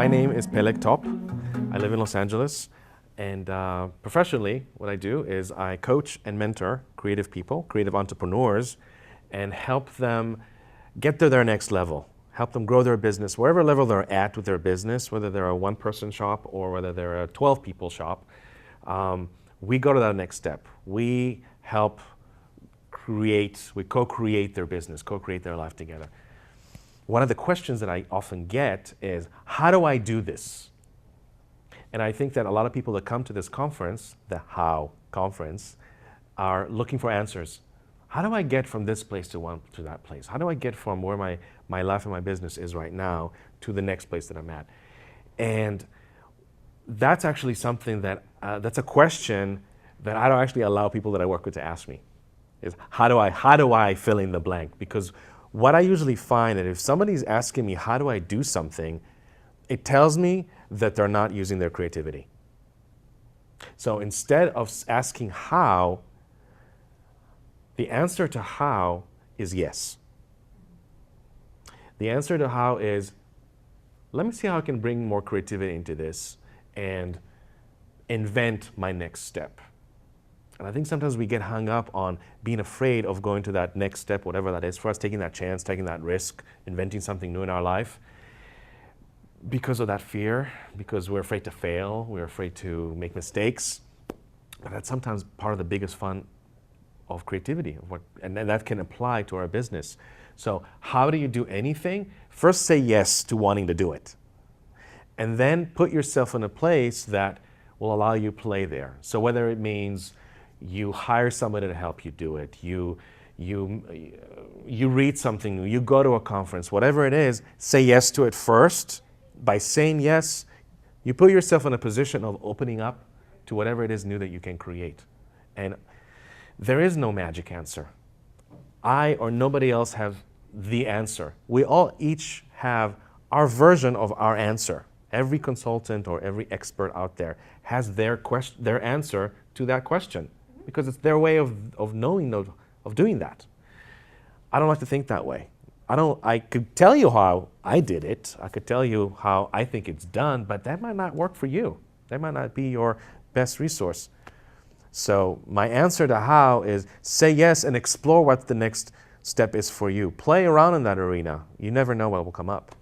My name is Peleg Top. I live in Los Angeles, and professionally, what I do is I coach and mentor creative people, creative entrepreneurs, and help them get to their next level, help them grow their business, wherever level they're at with their business, whether they're a one-person shop or whether they're a 12-people shop. We go to that next step. We help we co-create their business, co-create their life together. One of the questions that I often get is, how do I do this? And I think that a lot of people that come to this conference, the How conference, are looking for answers. How do I get from this place to that place? How do I get from where my life and my business is right now to the next place that I'm at? And that's actually something that, that's a question that I don't actually allow people that I work with to ask me. Is how do I fill in the blank? Because what I usually find that if somebody's asking me, how do I do something, it tells me that they're not using their creativity. So instead of asking how, the answer to how is yes. The answer to how is, let me see how I can bring more creativity into this and invent my next step. And I think sometimes we get hung up on being afraid of going to that next step, whatever that is for us, taking that chance, taking that risk, inventing something new in our life. Because of that fear, because we're afraid to fail, we're afraid to make mistakes. But that's sometimes part of the biggest fun of creativity, and that can apply to our business. So how do you do anything? First, say yes to wanting to do it. And then put yourself in a place that will allow you play there. So whether it means you hire somebody to help you do it, you read something new, you go to a conference, whatever it is, say yes to it first. By saying yes, you put yourself in a position of opening up to whatever it is new that you can create. And there is no magic answer. I or nobody else have the answer. We all each have our version of our answer. Every consultant or every expert out there has their answer to that question, because it's their way of knowing, of doing that. I don't like to think that way. I could tell you how I did it. I could tell you how I think it's done, but that might not work for you. That might not be your best resource. So my answer to how is say yes and explore what the next step is for you. Play around in that arena. You never know what will come up.